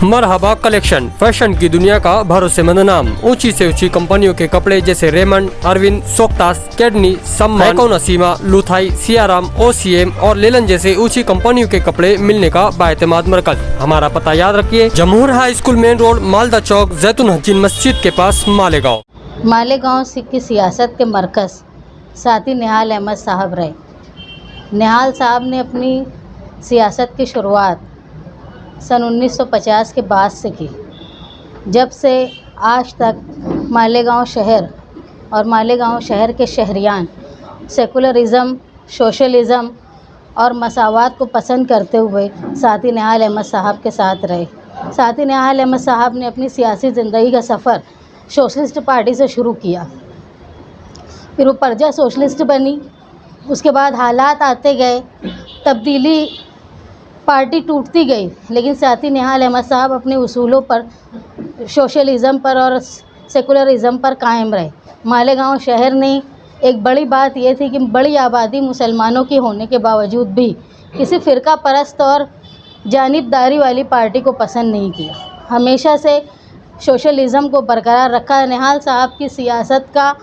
मरहबा collection fashion की दुनिया का भरोसेमंद नाम। ऊंची से ऊंची कंपनियों के कपड़े जैसे रेमंड, अरविंद, सोक्टास, कैडनी, सम्मान, नसीमा, लुथाई, सियाराम, ओसीएम और लेलन जैसे ऊंची कंपनियों के कपड़े मिलने का बाएतमाद मरकज। हमारा पता याद रखिए, Jamhoor high school main road, Malda Chowk, जैतून हजीन मस्जिद के पास, मालेगांव। मालेगांव की सियासत के मरकज़ साथी निहाल अहमद साहब रहे। निहाल साहब ने अपनी सियासत की शुरुआत सन 1950 के बाद से की। जब से आज तक मालेगांव शहर और मालेगांव शहर के शहरियान सेकुलरिज़म, सोशलिज़म और मसावात को पसंद करते हुए साथी निहाल अहमद साहब के साथ रहे। साथी निहाल अहमद साहब ने अपनी सियासी ज़िंदगी का सफ़र सोशलिस्ट पार्टी से शुरू किया, फिर वो प्रजा सोशलिस्ट बनी। उसके बाद हालात आते गए, तब्दीली, पार्टी टूटती गई, लेकिन साथी निहाल अहमद साहब अपने उसूलों पर, सोशलिज़म पर और सेकुलरिज़म पर कायम रहे। मालेगांव शहर ने एक बड़ी बात यह थी कि बड़ी आबादी मुसलमानों की होने के बावजूद भी किसी फ़िरका परस्त और जानिबदारी वाली पार्टी को पसंद नहीं किया। हमेशा से सोशलिज़म को बरकरार रखा। निहाल साहब की सियासत का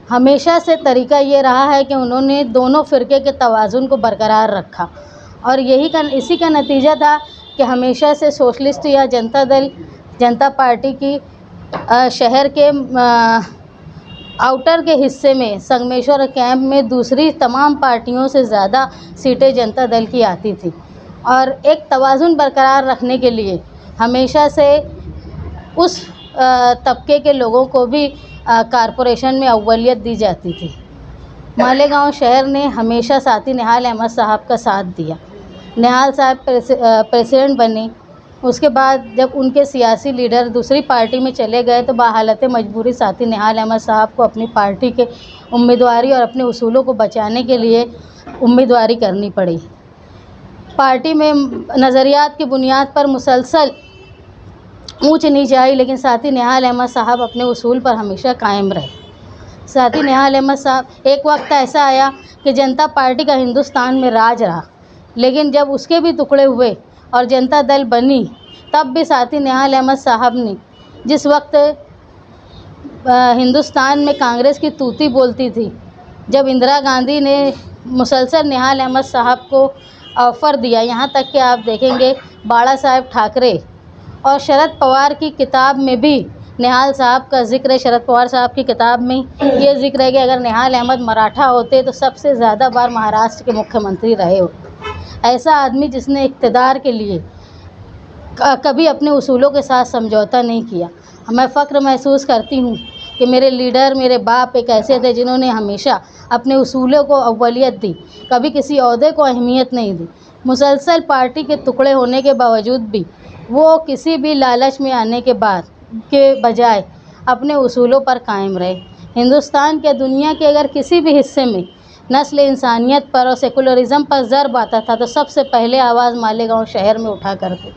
हमेशा से तरीका ये रहा है कि उन्होंने दोनों फ़िरके के तवाज़ुन को बरकरार रखा, और इसी का नतीजा था कि हमेशा से सोशलिस्ट या जनता पार्टी की शहर के आउटर के हिस्से में, संगमेश्वर कैंप में दूसरी तमाम पार्टियों से ज़्यादा सीटें जनता दल की आती थी। और एक तवाज़ुन बरकरार रखने के लिए हमेशा से उस तबके के लोगों को भी कारपोरेशन में अव्वलियत दी जाती थी। मालेगांव शहर ने हमेशा साथी निहाल अहमद साहब का साथ दिया। निहाल साहब प्रेसिडेंट बने। उसके बाद जब उनके सियासी लीडर दूसरी पार्टी में चले गए तो बाहालत मजबूरी साथी निहाल अहमद साहब को अपनी पार्टी के उम्मीदवारी और अपने उसूलों को बचाने के लिए उम्मीदवारी करनी पड़ी। पार्टी में नज़रियात की बुनियाद पर मुसलसल ऊंच नीच आई, लेकिन साथी निहाल अहमद साहब अपने उसूल पर हमेशा कायम रहे। साथी निहाल अहमद साहब, एक वक्त ऐसा आया कि जनता पार्टी का हिंदुस्तान में राज रहा, लेकिन जब उसके भी टुकड़े हुए और जनता दल बनी, तब भी साथी निहाल अहमद साहब ने, जिस वक्त हिंदुस्तान में कांग्रेस की तूती बोलती थी, जब इंदिरा गांधी ने मुसलसल निहाल अहमद साहब को ऑफ़र दिया, यहाँ तक कि आप देखेंगे बाला साहेब ठाकरे और शरद पवार की किताब में भी निहाल साहब का ज़िक्र है। शरद पवार साहब की किताब में ये ज़िक्र है कि अगर निहाल अहमद मराठा होते तो सबसे ज़्यादा बार महाराष्ट्र के मुख्यमंत्री रहे होते। ऐसा आदमी जिसने इक़्तिदार के लिए कभी अपने उसूलों के साथ समझौता नहीं किया। मैं फ़ख्र महसूस करती हूँ कि मेरे लीडर, मेरे बाप एक ऐसे थे जिन्होंने हमेशा अपने उसूलों को अव्वलियत दी, कभी किसी ओहदे को अहमियत नहीं दी। मुसलसल पार्टी के टुकड़े होने के बावजूद भी वो किसी भी लालच में आने के बजाय अपने उसूलों पर कायम रहे। हिंदुस्तान के, दुनिया के अगर किसी भी हिस्से में नस्ल इंसानियत पर और सेकुलरिज़म पर ज़र्ब आता था तो सबसे पहले आवाज़ मालेगांव शहर में उठा करते,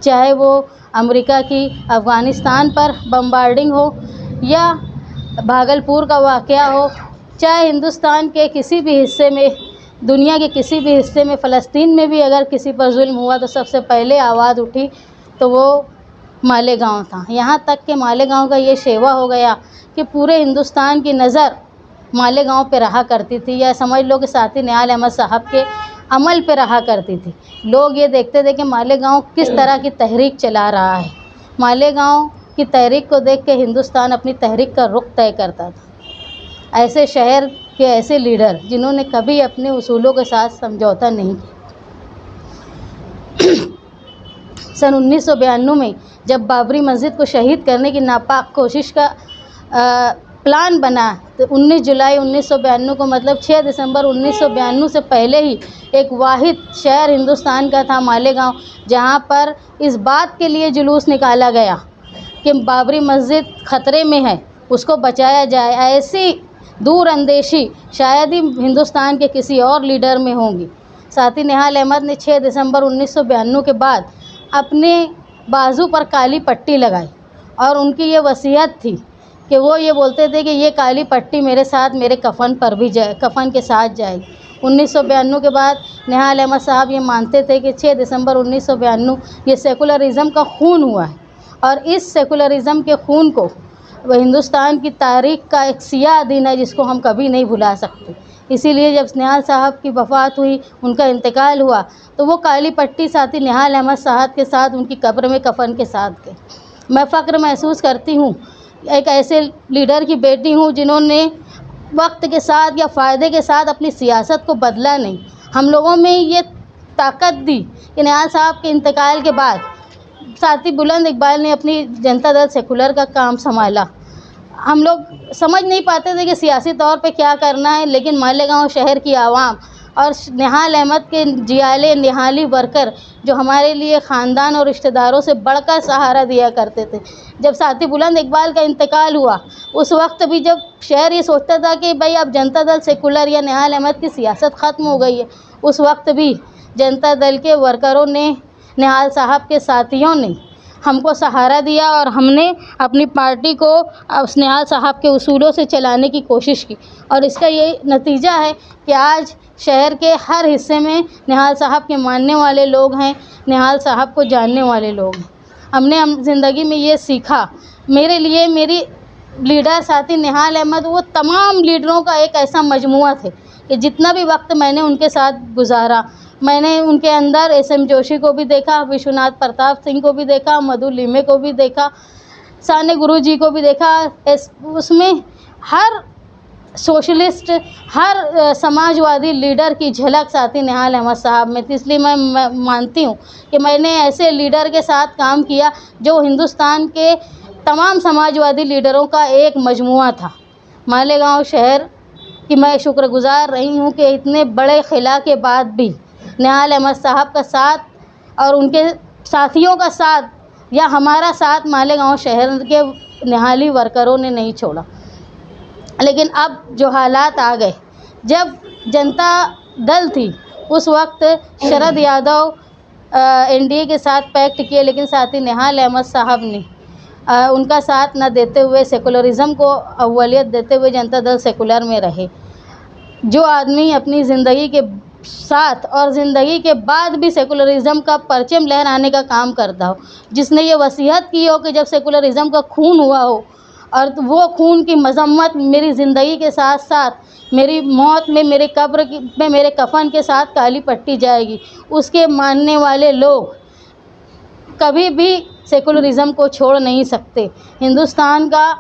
चाहे वो अमेरिका की अफ़गानिस्तान पर बम्बार्डिंग हो या भागलपुर का वाक़या हो, चाहे हिंदुस्तान के किसी भी हिस्से में, दुनिया के किसी भी हिस्से में, फ़लस्तीन में भी अगर किसी पर जुल्म हुआ तो सबसे पहले आवाज़ उठी तो वो मालेगांव था। यहाँ तक कि मालेगांव का ये शेवा हो गया कि पूरे हिंदुस्तान की नज़र मालेगांव पे रहा करती थी, या समझ लो कि साथी निहाल अहमद साहब के अमल पे रहा करती थी। लोग ये देखते थे कि मालेगांव किस तरह की तहरीक चला रहा है। मालेगांव की तहरीक को देख के हिंदुस्तान अपनी तहरीक का रुख तय करता था। ऐसे शहर के ऐसे लीडर जिन्होंने कभी अपने उसूलों के साथ समझौता नहीं किया। सन 1992 में जब बाबरी मस्जिद को शहीद करने की नापाक कोशिश का प्लान बना तो 19 जुलाई 1992 को, मतलब 6 दिसंबर 1992 से पहले ही एक वाहिद शहर हिंदुस्तान का था मालेगांव, जहां पर इस बात के लिए जुलूस निकाला गया कि बाबरी मस्जिद ख़तरे में है, उसको बचाया जाए। ऐसी दूर अंदेशी शायद ही हिंदुस्तान के किसी और लीडर में होंगी। साथी निहाल अहमद ने 6 दिसंबर 1992 के बाद अपने बाजू पर काली पट्टी लगाई और उनकी ये वसीयत थी کہ وہ یہ بولتے تھے کہ یہ کالی پٹی میرے ساتھ میرے کفن پر بھی جائے، کفن کے ساتھ جائے گی۔ 1992 کے بعد نہال احمد صاحب یہ مانتے تھے کہ 6 دسمبر 1992 یہ سیکولرزم کا خون ہوا ہے، اور اس سیکولرزم کے خون کو وہ ہندوستان کی تاریخ کا ایک سیاہ دن ہے جس کو ہم کبھی نہیں بھلا سکتے۔ اسی لیے جب نہال صاحب کی وفات ہوئی، ان کا انتقال ہوا، تو وہ کالی پٹی ساتھی نہال احمد صاحب کے ساتھ ان کی قبر میں کفن کے ساتھ گئے۔ میں فخر محسوس کرتی ہوں، ایک ایسے لیڈر کی بیٹی ہوں جنہوں نے وقت کے ساتھ یا فائدے کے ساتھ اپنی سیاست کو بدلا نہیں۔ ہم لوگوں میں یہ طاقت دی کہ نہال صاحب کے انتقال کے بعد ساتھی بلند اقبال نے اپنی جنتا دل سیکولر کا کام سنبھالا۔ ہم لوگ سمجھ نہیں پاتے تھے کہ سیاسی طور پہ کیا کرنا ہے، لیکن مالیگاؤں شہر کی عوام اور نہال احمد کے جیالے نہالی ورکر جو ہمارے لیے خاندان اور رشتہ داروں سے بڑھ کر سہارا دیا کرتے تھے۔ جب ساتھی بلند اقبال کا انتقال ہوا، اس وقت بھی جب شہر یہ سوچتا تھا کہ بھائی اب جنتا دل سیکولر یا نہال احمد کی سیاست ختم ہو گئی ہے، اس وقت بھی جنتا دل کے ورکروں نے، نہال صاحب کے ساتھیوں نے ہم کو سہارا دیا، اور ہم نے اپنی پارٹی کو نہال صاحب کے اصولوں سے چلانے کی کوشش کی، اور اس کا یہ نتیجہ ہے کہ آج شہر کے ہر حصے میں نہال صاحب کے ماننے والے لوگ ہیں، نہال صاحب کو جاننے والے لوگ ہیں۔ ہم نے زندگی میں یہ سیکھا، میرے لیے میری لیڈر ساتھی نہال احمد وہ تمام لیڈروں کا ایک ایسا مجموعہ تھے کہ جتنا بھی وقت میں نے ان کے ساتھ گزارا، میں نے ان کے اندر ایس ایم جوشی کو بھی دیکھا، وشوناتھ پرتاپ سنگھ کو بھی دیکھا، مدھو لیمے کو بھی دیکھا، سانے گرو جی کو بھی دیکھا۔ اس میں ہر سوشلسٹ، ہر سماجوادی لیڈر کی جھلک ساتھی نہال احمد صاحب میں تھی۔ اس لیے میں مانتی ہوں کہ میں نے ایسے لیڈر کے ساتھ کام کیا جو ہندوستان کے تمام سماجوادی لیڈروں کا ایک مجموعہ تھا۔ مالیگاؤں شہر کی میں شکر گزار رہی ہوں کہ اتنے بڑے خلا کے بعد بھی نہال احمد صاحب کا ساتھ اور ان کے ساتھیوں کا ساتھ یا ہمارا ساتھ مالیگاؤں شہر کے نہالی ورکروں نے نہیں چھوڑا۔ لیکن اب جو حالات آ گئے، جب جنتا دل تھی اس وقت شرد یادو این ڈی اے کے ساتھ پیکٹ کیے، لیکن ساتھی نہال احمد صاحب نے ان کا ساتھ نہ دیتے ہوئے سیکولرزم کو اولیت دیتے ہوئے جنتا دل سیکولر میں رہے۔ جو آدمی اپنی زندگی کے ساتھ اور زندگی کے بعد بھی سیکولرزم کا پرچم لہرانے کا کام کرتا ہو، جس نے یہ وصیت کی ہو کہ جب سیکولرزم کا خون ہوا ہو اور وہ خون کی مذمت میری زندگی کے ساتھ ساتھ میری موت میں، میرے قبر میں میرے کفن کے ساتھ کالی پٹی جائے گی، اس کے ماننے والے لوگ کبھی بھی سیکولرزم کو چھوڑ نہیں سکتے۔ ہندوستان کا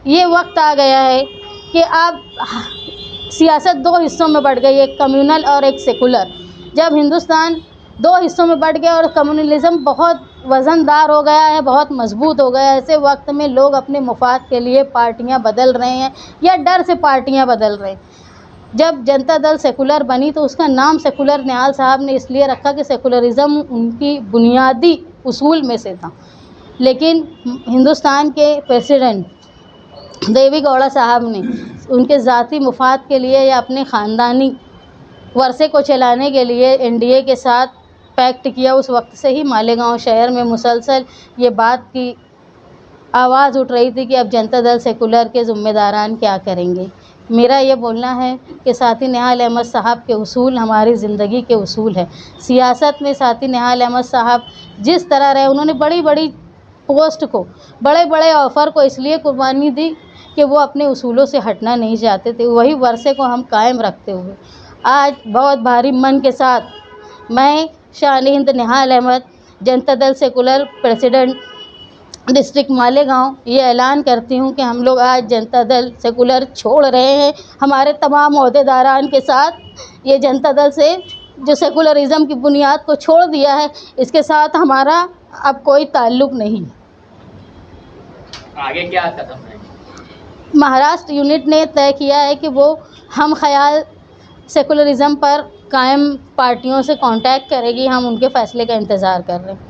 یہ وقت آ گیا ہے کہ اب سیاست دو حصوں میں بٹ گئی، ایک کمیونل اور ایک سیکولر۔ جب ہندوستان دو حصوں میں بٹ گیا اور کمیونلزم بہت وزن دار ہو گیا ہے، بہت مضبوط ہو گیا ہے، ایسے وقت میں لوگ اپنے مفاد کے لیے پارٹیاں بدل رہے ہیں یا ڈر سے پارٹیاں بدل رہے ہیں۔ جب جنتا دل سیکولر بنی تو اس کا نام سیکولر نہال صاحب نے اس لیے رکھا کہ سیکولرزم ان کی بنیادی اصول میں سے تھا۔ لیکن ہندوستان کے پریزیڈنٹ دیوی گوڑا صاحب نے ان کے ذاتی مفاد کے لیے یا اپنے خاندانی ورثے کو چلانے کے لیے این ڈی اے کے ساتھ پیکٹ کیا۔ اس وقت سے ہی مالیگاؤں شہر میں مسلسل یہ بات کی آواز اٹھ رہی تھی کہ اب جنتا دل سیکولر کے ذمہ داران کیا کریں گے۔ میرا یہ بولنا ہے کہ ساتھی نہال احمد صاحب کے اصول ہماری زندگی کے اصول ہیں۔ سیاست میں ساتھی نہال احمد صاحب جس طرح رہے، انہوں نے بڑی بڑی پوسٹ کو، بڑے بڑے آفر کو اس لیے قربانی دی کہ وہ اپنے اصولوں سے ہٹنا نہیں چاہتے تھے۔ وہی ورثے کو ہم قائم رکھتے ہوئے آج بہت بھاری من کے ساتھ میں شان ہند نہال احمد، جنتا دل سیکولر پریزیڈنٹ ڈسٹرکٹ مالیگاؤں، یہ اعلان کرتی ہوں کہ ہم لوگ آج جنتا دل سیکولر چھوڑ رہے ہیں۔ ہمارے تمام عہدیداران کے ساتھ یہ جنتا دل سے جو سیکولرزم کی بنیاد کو چھوڑ دیا ہے، اس کے ساتھ ہمارا اب کوئی تعلق نہیں۔ آگے کیا قدم ہے؟ مہاراشٹر یونٹ نے طے کیا ہے کہ وہ ہم خیال سیکولرزم پر قائم پارٹیوں سے کانٹیکٹ کرے گی، ہم ان کے فیصلے کا انتظار کر رہے ہیں۔